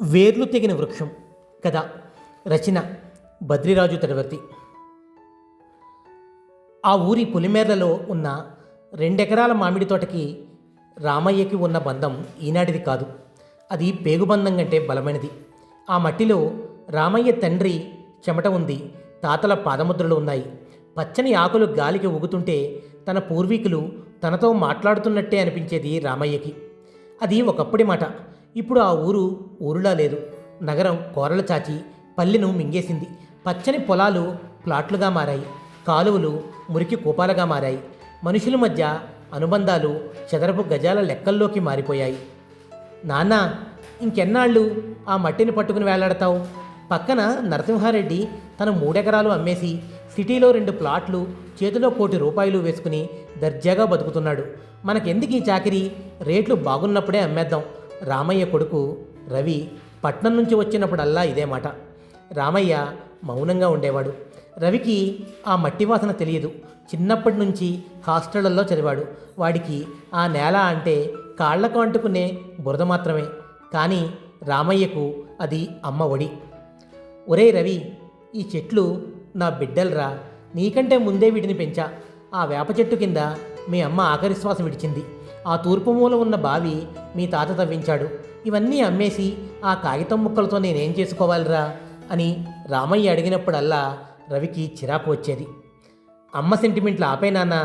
వేర్లు తెగిన వృక్షం కథ రచన బద్రిరాజు తడవర్తి. ఆ ఊరి పొలిమేర్లలో ఉన్న 2 ఎకరాల మామిడి తోటకి రామయ్యకి ఉన్న బంధం ఈనాటిది కాదు. అది పేగుబంధం కంటే బలమైనది. ఆ మట్టిలో రామయ్య తండ్రి చెమట ఉంది, తాతల పాదముద్రలు ఉన్నాయి. పచ్చని ఆకులు గాలికి ఊగుతుంటే తన పూర్వీకులు తనతో మాట్లాడుతున్నట్టే అనిపించేది రామయ్యకి. అది ఒకప్పటి మాట. ఇప్పుడు ఆ ఊరులా లేదు. నగరం కోరలు చాచి పల్లెను మింగేసింది. పచ్చని పొలాలు ప్లాట్లుగా మారాయి. కాలువలు మురికి కూపాలుగా మారాయి. మనుషుల మధ్య అనుబంధాలు చదరపు గజాల లెక్కల్లోకి మారిపోయాయి. నాన్న, ఇంకెన్నాళ్ళు ఆ మట్టిని పట్టుకుని వేలాడతావు? పక్కన నరసింహారెడ్డి తన 3 ఎకరాలు అమ్మేసి సిటీలో 2 ప్లాట్లు చేతిలో ₹1,00,00,000 వేసుకుని దర్జాగా బతుకుతున్నాడు. మనకెందుకు ఈ చాకిరీ? రేట్లు బాగున్నప్పుడే అమ్మేద్దాం. రామయ్య కొడుకు రవి పట్నం నుంచి వచ్చినప్పుడల్లా ఇదే మాట. రామయ్య మౌనంగా ఉండేవాడు. రవికి ఆ మట్టి వాసన తెలియదు. చిన్నప్పటి నుంచి హాస్టళ్లలో చదివాడు. వాడికి ఆ నేల అంటే కాళ్లకు అంటుకునే బురద మాత్రమే. కానీ రామయ్యకు అది అమ్మ ఒడి. ఒరే రవి, ఈ చెట్లు నా బిడ్డలరా. నీకంటే ముందే వీటిని పెంచా. ఆ వేప చెట్టు కింద మీ అమ్మ ఆఖరి శ్వాస విడిచింది. ఆ తూర్పు మూల ఉన్న బావి మీ తాత తవ్వించాడు. ఇవన్నీ అమ్మేసి ఆ కాగితం ముక్కలతో నేనేం చేసుకోవాలిరా అని రామయ్య అడిగినప్పుడల్లా రవికి చిరాకు వచ్చేది. అమ్మ సెంటిమెంట్లు ఆపే నాన్న,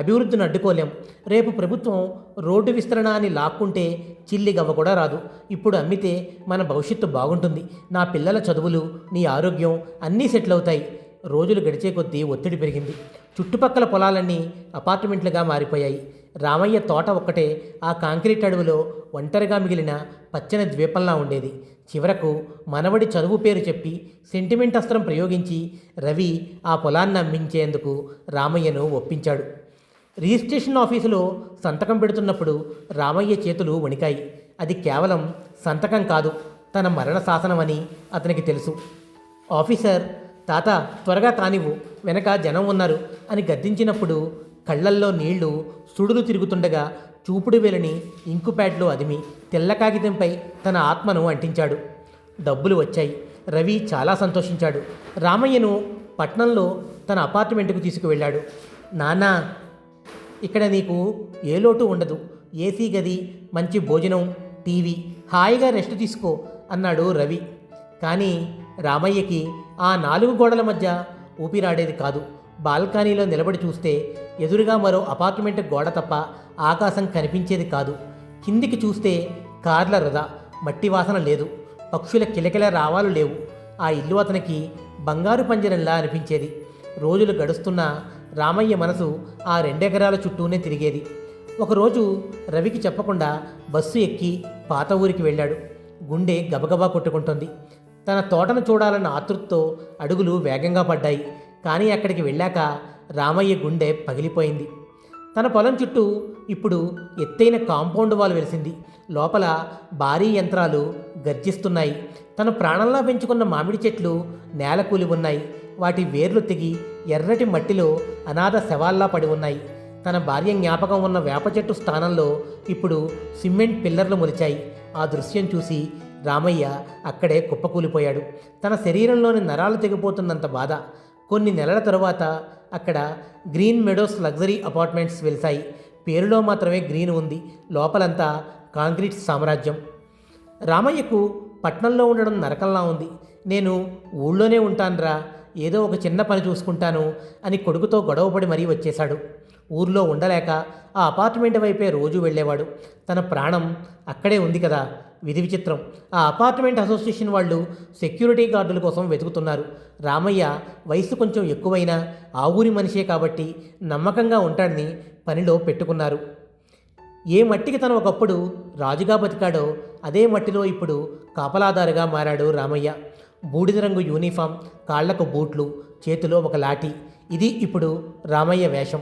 అభివృద్ధిని అడ్డుకోలేం. రేపు ప్రభుత్వం రోడ్డు విస్తరణ అని లాక్కుంటే చిల్లి గవ్వ కూడా రాదు. ఇప్పుడు అమ్మితే మన భవిష్యత్తు బాగుంటుంది. నా పిల్లల చదువులు, నీ ఆరోగ్యం అన్నీ సెటిల్ అవుతాయి. రోజులు గడిచే కొద్దీ ఒత్తిడి పెరిగింది. చుట్టుపక్కల పొలాలన్నీ అపార్ట్మెంట్లుగా మారిపోయాయి. రామయ్య తోట ఒక్కటే ఆ కాంక్రీట్ అడవిలో ఒంటరిగా మిగిలిన పచ్చని ద్వీపంలా ఉండేది. చివరకు మనవడి చదువు పేరు చెప్పి సెంటిమెంట్ అస్త్రం ప్రయోగించి రవి ఆ పొలాన్ని అమ్మించేందుకు రామయ్యను ఒప్పించాడు. రిజిస్ట్రేషన్ ఆఫీసులో సంతకం పెడుతున్నప్పుడు రామయ్య చేతులు వణికాయి. అది కేవలం సంతకం కాదు, తన మరణ శాసనమని అతనికి తెలుసు. ఆఫీసర్, తాత త్వరగా కానివ్వు, వెనక జనం ఉన్నారు అని గద్దించినప్పుడు కళ్ళల్లో నీళ్లు సుడులు తిరుగుతుండగా చూపుడు వేలని ఇంకు ప్యాడ్లో అదిమి తెల్ల కాగితంపై తన ఆత్మను అంటించాడు. డబ్బులు వచ్చాయి. రవి చాలా సంతోషించాడు. రామయ్యను పట్నంలో తన అపార్ట్మెంట్కు తీసుకువెళ్ళాడు. నాన్నా, ఇక్కడ నీకు ఏ లోటు ఉండదు. ఏసీ గది, మంచి భోజనం, టీవీ, హాయిగా రెస్ట్ తీసుకో అన్నాడు రవి. కానీ రామయ్యకి ఆ 4 గోడల మధ్య ఊపిరాడేది కాదు. బాల్కనీలో నిలబడి చూస్తే ఎదురుగా మరో అపార్ట్మెంట్ గోడ తప్ప ఆకాశం కనిపించేది కాదు. కిందికి చూస్తే కార్ల రథ, మట్టి వాసన లేదు. పక్షుల కిలకిల రావాలు లేవు. ఆ ఇల్లు అతనికి బంగారు పంజరంలా అనిపించేది. రోజులు గడుస్తున్నా రామయ్య మనసు ఆ 2 ఎకరాల చుట్టూనే తిరిగేది. ఒకరోజు రవికి చెప్పకుండా బస్సు ఎక్కి పాత ఊరికి వెళ్ళాడు. గుండె గబగబా కొట్టుకుంటోంది. తన తోటను చూడాలన్న ఆతృతతో అడుగులు వేగంగా పడ్డాయి. కానీ అక్కడికి వెళ్ళాక రామయ్య గుండె పగిలిపోయింది. తన పొలం చుట్టూ ఇప్పుడు ఎత్తైన కాంపౌండ్ వాల్ వెలిసింది. లోపల భారీ యంత్రాలు గర్జిస్తున్నాయి. తను ప్రాణంలా పెంచుకున్న మామిడి చెట్లు నేలకూలి ఉన్నాయి. వాటి వేర్లు తెగి ఎర్రటి మట్టిలో అనాథ శవాల్లా పడి ఉన్నాయి. తన భార్య జ్ఞాపకం ఉన్న వేప చెట్టు స్థానంలో ఇప్పుడు సిమెంట్ పిల్లర్లు మొలిచాయి. ఆ దృశ్యం చూసి రామయ్య అక్కడే కుప్పకూలిపోయాడు. తన శరీరంలోని నరాలు తెగిపోతున్నంత బాధ. కొన్ని నెలల తరువాత అక్కడ గ్రీన్ మెడోస్ లగ్జరీ అపార్ట్మెంట్స్ వెలిశాయి. పేరులో మాత్రమే గ్రీన్ ఉంది, లోపలంతా కాంక్రీట్ సామ్రాజ్యం. రామయ్యకు పట్నంలో ఉండడం నరకంలా ఉంది. నేను ఊళ్ళోనే ఉంటానురా, ఏదో ఒక చిన్న పని చూసుకుంటాను అని కొడుకుతో గొడవపడి మరీ వచ్చేశాడు. ఊర్లో ఉండలేక ఆ అపార్ట్మెంట్ వైపే రోజు వెళ్ళేవాడు. తన ప్రాణం అక్కడే ఉంది కదా. విధి విచిత్రం. ఆ అపార్ట్మెంట్ అసోసియేషన్ వాళ్ళు సెక్యూరిటీ గార్డుల కోసం వెతుకుతున్నారు. రామయ్య వయసు కొంచెం ఎక్కువైనా ఆ ఊరి మనిషే కాబట్టి నమ్మకంగా ఉంటాడని పనిలో పెట్టుకున్నారు. ఏ మట్టికి తను ఒకప్పుడు రాజుగా బతికాడో అదే మట్టిలో ఇప్పుడు కాపలాదారుగా మారాడు రామయ్య. బూడిద రంగు యూనిఫామ్, కాళ్లకు బూట్లు, చేతిలో ఒక లాఠీ. ఇది ఇప్పుడు రామయ్య వేషం.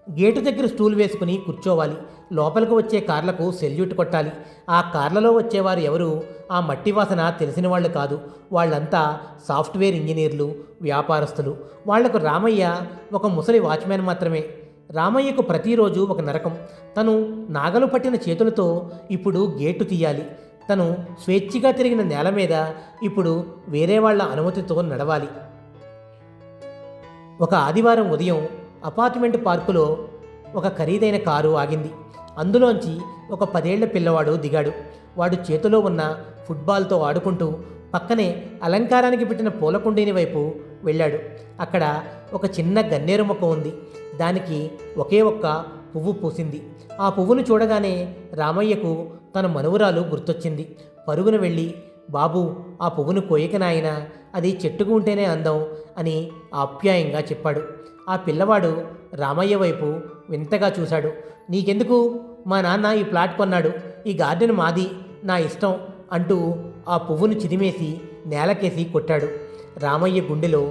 గేటు దగ్గర స్టూల్ వేసుకుని కూర్చోవాలి. లోపలికి వచ్చే కార్లకు సెల్యూట్ కొట్టాలి. ఆ కార్లలో వచ్చేవారు ఎవరు ఆ మట్టి వాసన తెలిసిన వాళ్ళు కాదు. వాళ్ళంతా సాఫ్ట్వేర్ ఇంజనీర్లు, వ్యాపారస్తులు. వాళ్లకు రామయ్య ఒక ముసలి వాచ్మ్యాన్ మాత్రమే. రామయ్యకు ప్రతిరోజు ఒక నరకం. తను నాగలు పట్టిన చేతులతో ఇప్పుడు గేటు తీయాలి. తను స్వేచ్ఛగా తిరిగిన నేల మీద ఇప్పుడు వేరే వాళ్ళ అనుమతితో నడవాలి. ఒక ఆదివారం ఉదయం అపార్ట్మెంట్ పార్కులో ఒక ఖరీదైన కారు ఆగింది. అందులోంచి ఒక 10 ఏళ్ల పిల్లవాడు దిగాడు. వాడు చేతిలో ఉన్న ఫుట్బాల్తో ఆడుకుంటూ పక్కనే అలంకారానికి పెట్టిన పూలకుండీని వైపు వెళ్ళాడు. అక్కడ ఒక చిన్న గన్నేరు మొక్క ఉంది. దానికి ఒకే ఒక్క పువ్వు పూసింది. ఆ పువ్వును చూడగానే రామయ్యకు తన మనవురాలు గుర్తొచ్చింది. పరుగున వెళ్ళి, బాబు, ఆ పువ్వును కోయక నాయనా, అది చెట్టుకు ఉంటేనే అందం అని ఆప్యాయంగా చెప్పాడు. ఆ పిల్లవాడు రామయ్య వైపు వింతగా చూశాడు. నీకెందుకు? మా నాన్న ఈ ప్లాట్ కొన్నాడు, ఈ గార్డెన్ మాది, నా ఇష్టం అంటూ ఆ పువ్వును చిదిమేసి నేలకేసి కొట్టాడు. రామయ్య గుండెలో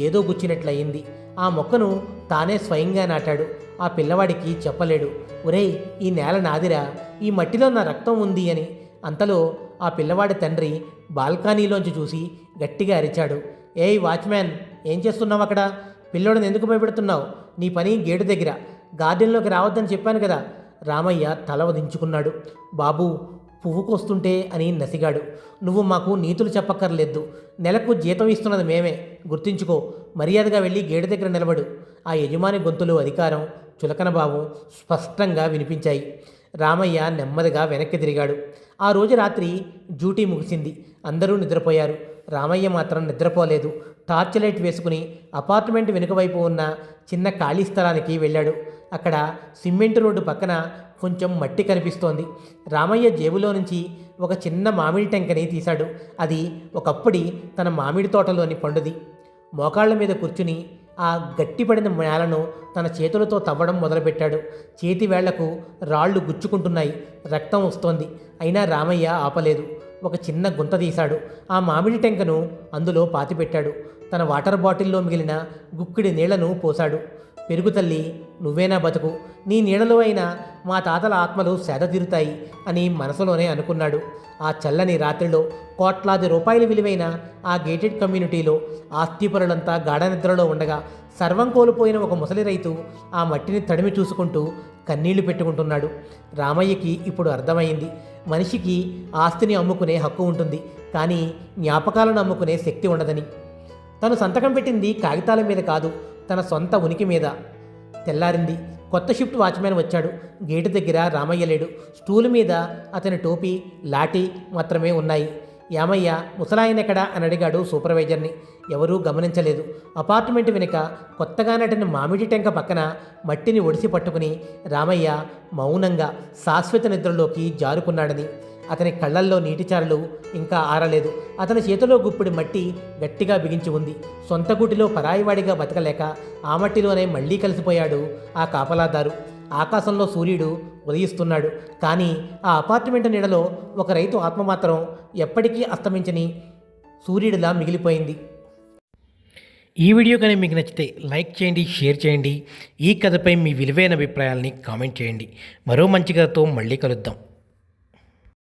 ఏదో గుచ్చినట్లయింది. ఆ మొక్కను తానే స్వయంగా నాటాడు. ఆ పిల్లవాడికి చెప్పలేడు, ఒరేయ్, ఈ నేల నాదిరా, ఈ మట్టిలో నా రక్తం ఉంది అని. అంతలో ఆ పిల్లవాడి తండ్రి బాల్కనీలోంచి చూసి గట్టిగా అరిచాడు, ఏయ్ వాచ్మ్యాన్, ఏం చేస్తున్నావు అక్కడ? పిల్లోడిని ఎందుకు భయపెడుతున్నావు? నీ పని గేటు దగ్గర, గార్డెన్లోకి రావద్దని చెప్పాను కదా. రామయ్య తల వదించుకున్నాడు. బాబు, పువ్వుకొస్తుంటే అని నసిగాడు. నువ్వు మాకు నీతులు చెప్పక్కర్లేదు. నెలకు జీతం ఇస్తున్నది మేమే, గుర్తించుకో. మర్యాదగా వెళ్ళి గేటు దగ్గర నిలబడు. ఆ యజమాని గొంతులో అధికారం, చులకన భావం స్పష్టంగా వినిపించాయి. రామయ్య నెమ్మదిగా వెనక్కి తిరిగాడు. ఆ రోజు రాత్రి డ్యూటీ ముగిసింది. అందరూ నిద్రపోయారు. రామయ్య మాత్రం నిద్రపోలేదు. టార్చ్ లైట్ వేసుకుని అపార్ట్మెంట్ వెనుకవైపు ఉన్న చిన్న ఖాళీ స్థలానికి వెళ్ళాడు. అక్కడ సిమెంట్ రోడ్డు పక్కన కొంచెం మట్టి కనిపిస్తోంది. రామయ్య జేబులో నుంచి ఒక చిన్న మామిడి టెంకని తీశాడు. అది ఒకప్పటి తన మామిడి తోటలోని పండుది. మోకాళ్ల మీద కూర్చుని ఆ గట్టిపడిన నేలను తన చేతులతో తవ్వడం మొదలుపెట్టాడు. చేతి వేళ్లకు రాళ్ళు గుచ్చుకుంటున్నాయి. రక్తం వస్తోంది. అయినా రామయ్య ఆపలేదు. ఒక చిన్న గుంత తీశాడు. ఆ మామిడి టెంకను అందులో పాతిపెట్టాడు. తన వాటర్ బాటిల్లో మిగిలిన గుక్కిడి నీళ్లను పోశాడు. పెరుగు తల్లి, నువ్వేనా బతుకు, నీ నీడలో అయినా మా తాతల ఆత్మలు సేద తీరుతాయి అని మనసులోనే అనుకున్నాడు. ఆ చల్లని రాత్రిలో కోట్లాది రూపాయల విలువైన ఆ గేటెడ్ కమ్యూనిటీలో ఆస్తిపరులంతా గాఢనిద్రలో ఉండగా సర్వం కోల్పోయిన ఒక ముసలి రైతు ఆ మట్టిని తడిమి చూసుకుంటూ కన్నీళ్లు పెట్టుకుంటున్నాడు. రామయ్యకి ఇప్పుడు అర్థమైంది, మనిషికి ఆస్తిని అమ్ముకునే హక్కు ఉంటుంది, కానీ జ్ఞాపకాలను అమ్ముకునే శక్తి ఉండదని. తను సంతకం పెట్టింది కాగితాల మీద కాదు, తన సొంత ఉనికి మీద. తెల్లారింది. కొత్త షిఫ్ట్ వాచ్మ్యాన్ వచ్చాడు. గేటు దగ్గర రామయ్య లేడు. స్టూలు మీద అతని టోపీ, లాఠీ మాత్రమే ఉన్నాయి. యామయ్య, ముసలాయనెక్కడా అని అడిగాడు సూపర్వైజర్ని. ఎవరూ గమనించలేదు. అపార్ట్మెంట్ వెనుక కొత్తగా నాటిన మామిడి టెంక పక్కన మట్టిని ఒడిసి పట్టుకుని రామయ్య మౌనంగా శాశ్వత నిద్రలోకి జారుకున్నాడని. అతని కళ్ళల్లో నీటిచారలు ఇంకా ఆరలేదు. అతని చేతిలో గుప్పిడి మట్టి గట్టిగా బిగించి ఉంది. సొంత గుటిలో పరాయివాడిగా బతకలేక ఆ మట్టిలోనే మళ్లీ కలిసిపోయాడు ఆ కాపలాదారు. ఆకాశంలో సూర్యుడు ఉదయిస్తున్నాడు. కానీ ఆ అపార్ట్మెంట్ నీడలో ఒక రైతు ఆత్మ మాత్రం ఎప్పటికీ అస్తమించని సూర్యుడిలా మిగిలిపోయింది. ఈ వీడియో కానీ మీకు నచ్చితే లైక్ చేయండి, షేర్ చేయండి. ఈ కథపై మీ విలువైన అభిప్రాయాల్ని కామెంట్ చేయండి. మరో మంచి కథతో మళ్ళీ కలుద్దాం.